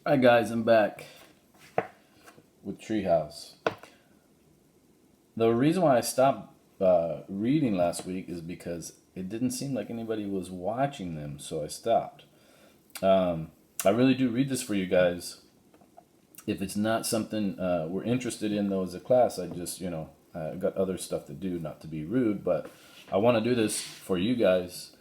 Hi guys, I'm back with Treehouse. The reason why I stopped reading last week is because it didn't seem like anybody was watching them, so I stopped. I really do read this for you guys. If it's not something we're interested in, though, as a class, I just, I've got other stuff to do, not to be rude, but I want to do this for you guys.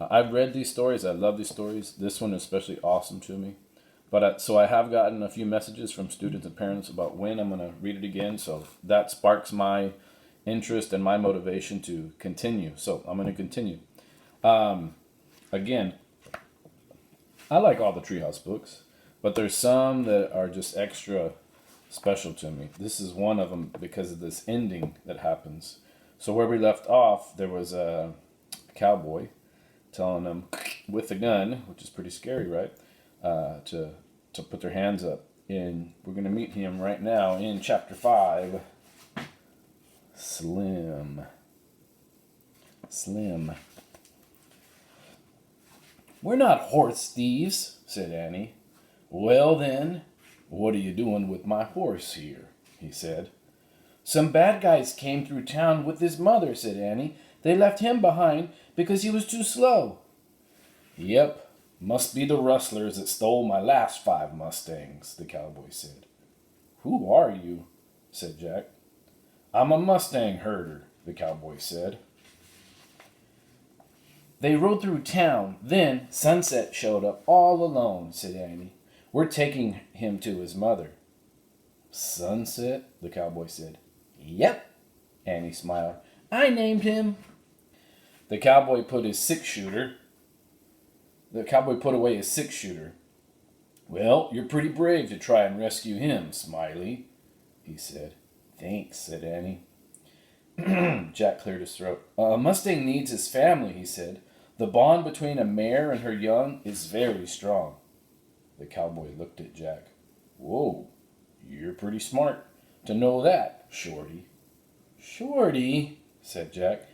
I've read these stories. I love these stories. This one is especially awesome to me. But so I have gotten a few messages from students and parents about when I'm going to read it again. So that sparks my interest and my motivation to continue. So I'm going to continue. Again, I like all the Treehouse books, but there's some that are just extra special to me. This is one of them because of this ending that happens. So where we left off, there was a cowboy telling them with a gun, which is pretty scary, right? To put their hands up. And we're going to meet him right now in chapter 5. Slim. We're not horse thieves, said Annie. Well then, what are you doing with my horse here? He said. Some bad guys came through town with his mother, said Annie. They left him behind because he was too slow. Yep. Must be the rustlers that stole my last 5 Mustangs, the cowboy said. Who are you? Said Jack. I'm a Mustang herder, the cowboy said. They rode through town. Then Sunset showed up all alone, said Annie. We're taking him to his mother. Sunset? The cowboy said. Yep, Annie smiled. I named him. The cowboy put away his 6-shooter. Well, you're pretty brave to try and rescue him, Smiley, he said. Thanks, said Annie. Jack cleared his throat. A Mustang needs his family, he said. The bond between a mare and her young is very strong. The cowboy looked at Jack. Whoa, you're pretty smart to know that, Shorty. Shorty, said Jack.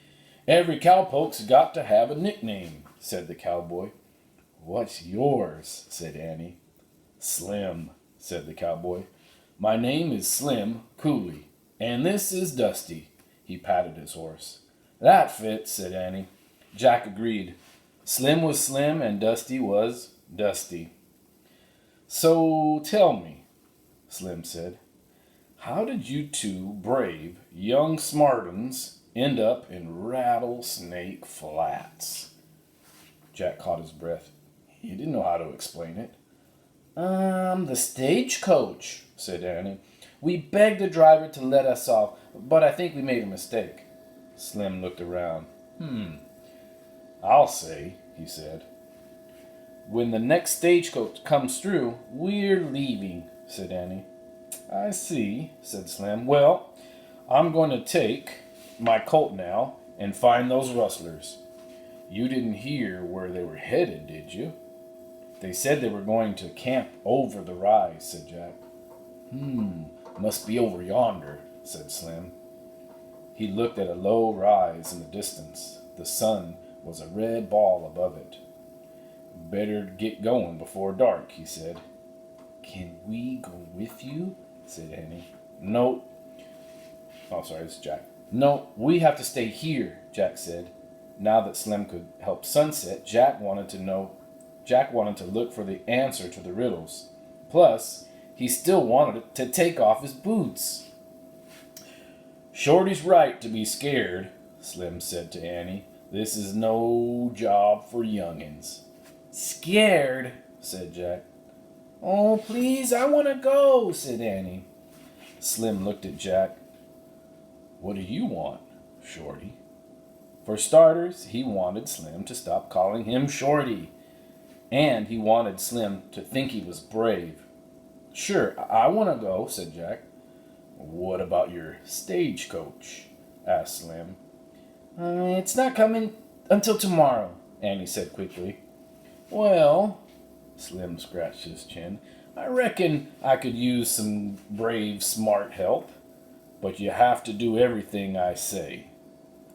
Every cowpoke's got to have a nickname, said the cowboy. What's yours? Said Annie. Slim, said the cowboy. My name is Slim Cooley, and this is Dusty. He patted his horse. That fits, said Annie. Jack agreed. Slim was Slim and Dusty was Dusty. So tell me, Slim said, how did you two brave young smart'uns end up in Rattlesnake Flats? Jack caught his breath. He didn't know how to explain it. The stagecoach, said Annie. We begged the driver to let us off, but I think we made a mistake. Slim looked around. I'll say, he said. When the next stagecoach comes through, we're leaving, said Annie. I see, said Slim. Well, I'm going to take my colt now and find those rustlers. You didn't hear where they were headed, did you? They said they were going to camp over the rise, said Jack. Must be over yonder, said Slim. He looked at a low rise in the distance. The sun was a red ball above it. Better get going before dark, he said. Can we go with you? Said Annie. No. Oh, sorry, it's Jack. No, we have to stay here, Jack said. Now that Slim could help Sunset, Jack wanted to look for the answer to the riddles. Plus, he still wanted to take off his boots. Shorty's right to be scared, Slim said to Annie. This is no job for youngins. Scared, said Jack. Oh, please, I want to go, said Annie. Slim looked at Jack. What do you want, Shorty? For starters, he wanted Slim to stop calling him Shorty. And he wanted Slim to think he was brave. Sure, I want to go, said Jack. What about your stagecoach? Asked Slim. It's not coming until tomorrow, Annie said quickly. Well, Slim scratched his chin, I reckon I could use some brave, smart help. But you have to do everything I say.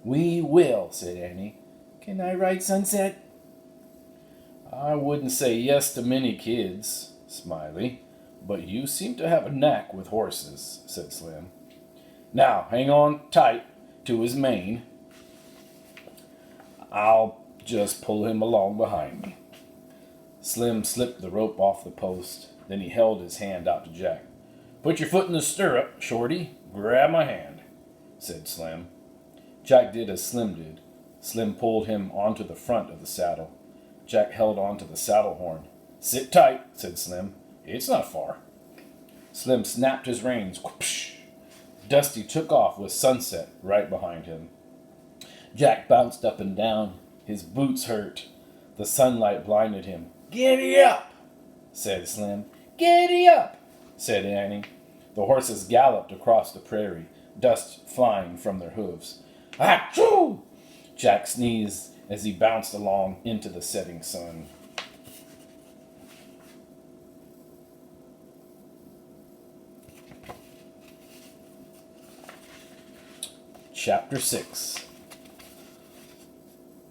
We will, said Annie. Can I ride Sunset? I wouldn't say yes to many kids, Smiley. But you seem to have a knack with horses, said Slim. Now, hang on tight to his mane. I'll just pull him along behind me. Slim slipped the rope off the post. Then he held his hand out to Jack. Put your foot in the stirrup, Shorty. Grab my hand, said Slim. Jack did as Slim did. Slim pulled him onto the front of the saddle. Jack held onto the saddle horn. Sit tight, said Slim. It's not far. Slim snapped his reins. Whoopsh. Dusty took off with Sunset right behind him. Jack bounced up and down. His boots hurt. The sunlight blinded him. Giddy up, said Slim. Giddy up, said Annie. The horses galloped across the prairie, dust flying from their hooves. Achoo! Jack sneezed as he bounced along into the setting sun. Chapter 6.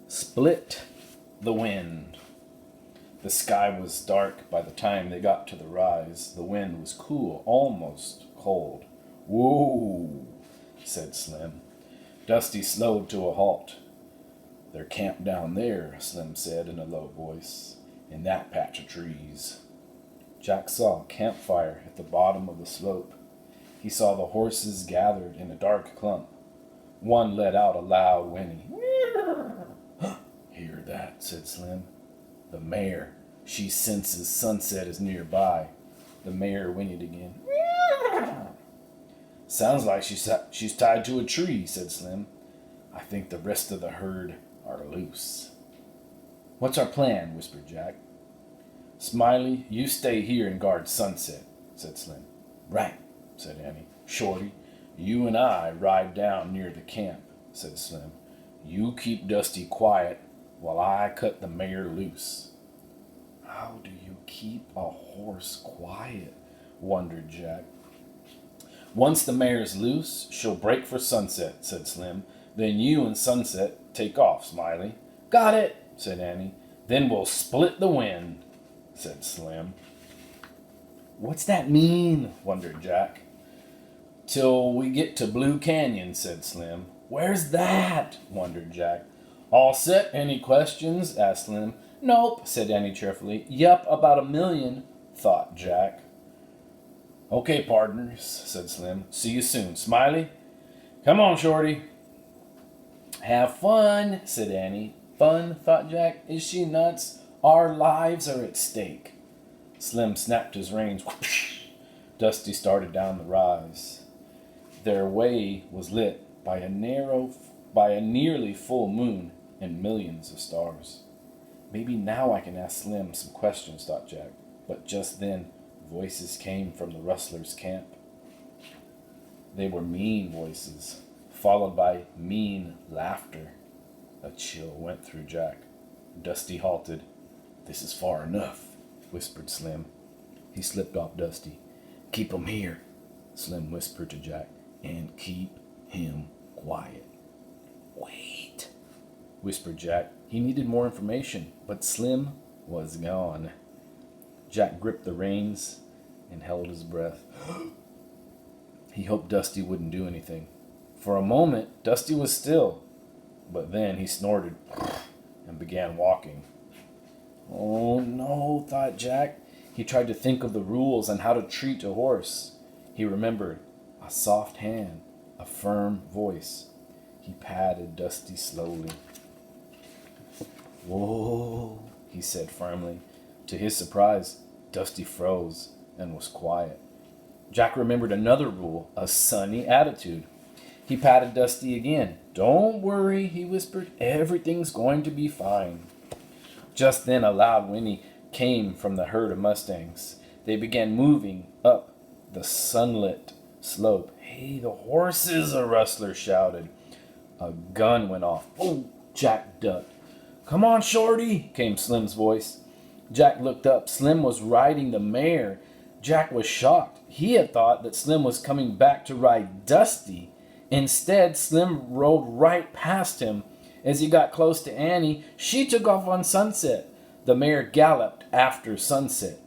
Split the Wind. The sky was dark by the time they got to the rise. The wind was cool, almost cold. Whoa, said Slim. Dusty slowed to a halt. They're camped down there, Slim said in a low voice, in that patch of trees. Jack saw a campfire at the bottom of the slope. He saw the horses gathered in a dark clump. One let out a loud whinny. Hear that, said Slim. The mare. She senses Sunset is nearby. The mare whinnied again. Sounds like she's tied to a tree, said Slim. I think the rest of the herd are loose. What's our plan? Whispered Jack. Smiley, you stay here and guard Sunset, said Slim. Right, said Annie. Shorty, you and I ride down near the camp, said Slim. You keep Dusty quiet while I cut the mare loose. How do you keep a horse quiet? Wondered Jack. Once the mare's loose, she'll break for Sunset, said Slim. Then you and Sunset take off, Smiley. Got it, said Annie. Then we'll split the wind, said Slim. What's that mean? Wondered Jack. Till we get to Blue Canyon, said Slim. Where's that? Wondered Jack. All set? Any questions? Asked Slim. Nope, said Annie cheerfully. Yup, about 1,000,000, thought Jack. Okay, partners, said Slim. See you soon. Smiley? Come on, Shorty. Have fun, said Annie. Fun, thought Jack. Is she nuts? Our lives are at stake. Slim snapped his reins. Dusty started down the rise. Their way was lit by a nearly full moon and millions of stars. Maybe now I can ask Slim some questions, thought Jack. But just then, voices came from the rustlers' camp. They were mean voices, followed by mean laughter. A chill went through Jack. Dusty halted. This is far enough, whispered Slim. He slipped off Dusty. Keep him here, Slim whispered to Jack, and keep him quiet. Wait, whispered Jack. He needed more information, but Slim was gone. Jack gripped the reins and held his breath. He hoped Dusty wouldn't do anything. For a moment, Dusty was still, but then he snorted and began walking. Oh no, thought Jack. He tried to think of the rules on how to treat a horse. He remembered a soft hand, a firm voice. He patted Dusty slowly. Whoa, he said firmly. To his surprise, Dusty froze and was quiet. Jack remembered another rule, a sunny attitude. He patted Dusty again. Don't worry, he whispered. Everything's going to be fine. Just then a loud whinny came from the herd of mustangs. They began moving up the sunlit slope. Hey, the horses, a rustler shouted. A gun went off. Oh, Jack ducked. Come on, Shorty, came Slim's voice. Jack looked up. Slim was riding the mare. Jack was shocked. He had thought that Slim was coming back to ride Dusty. Instead, Slim rode right past him. As he got close to Annie, she took off on Sunset. The mare galloped after Sunset.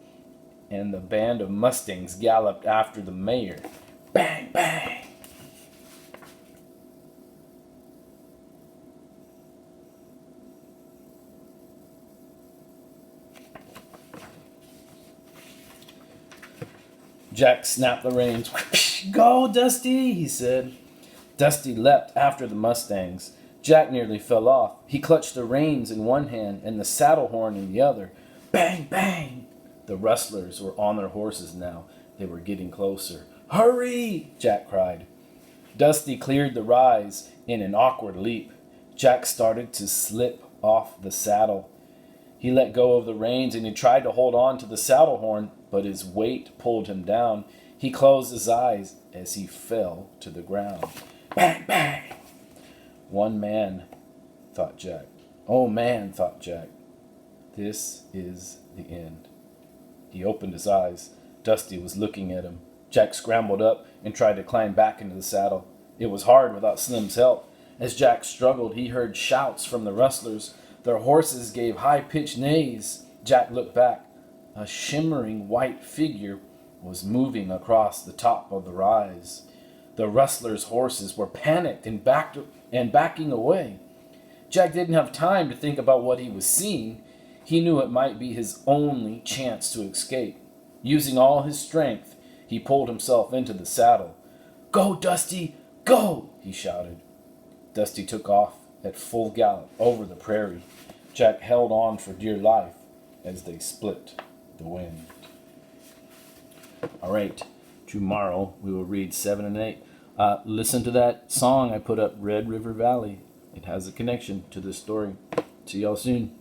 and the band of mustangs galloped after the mare. Bang, bang! Jack snapped the reins. Go, Dusty, he said. Dusty leapt after the mustangs. Jack nearly fell off. He clutched the reins in one hand and the saddle horn in the other. Bang, bang! The rustlers were on their horses now. They were getting closer. Hurry! Jack cried. Dusty cleared the rise in an awkward leap. Jack started to slip off the saddle. He let go of the reins and he tried to hold on to the saddle horn, but his weight pulled him down. He closed his eyes as he fell to the ground. Bang, bang! One man, thought Jack. Oh man, thought Jack. This is the end. He opened his eyes. Dusty was looking at him. Jack scrambled up and tried to climb back into the saddle. It was hard without Slim's help. As Jack struggled, he heard shouts from the rustlers. Their horses gave high-pitched neighs. Jack looked back. A shimmering white figure was moving across the top of the rise. The rustlers' horses were panicked and backing away. Jack didn't have time to think about what he was seeing. He knew it might be his only chance to escape. Using all his strength, he pulled himself into the saddle. Go, Dusty, go, he shouted. Dusty took off at full gallop over the prairie. Jack held on for dear life as they split the wind. All right, tomorrow we will read 7 and 8. Listen to that song I put up, Red River Valley. It has a connection to this story. See y'all soon.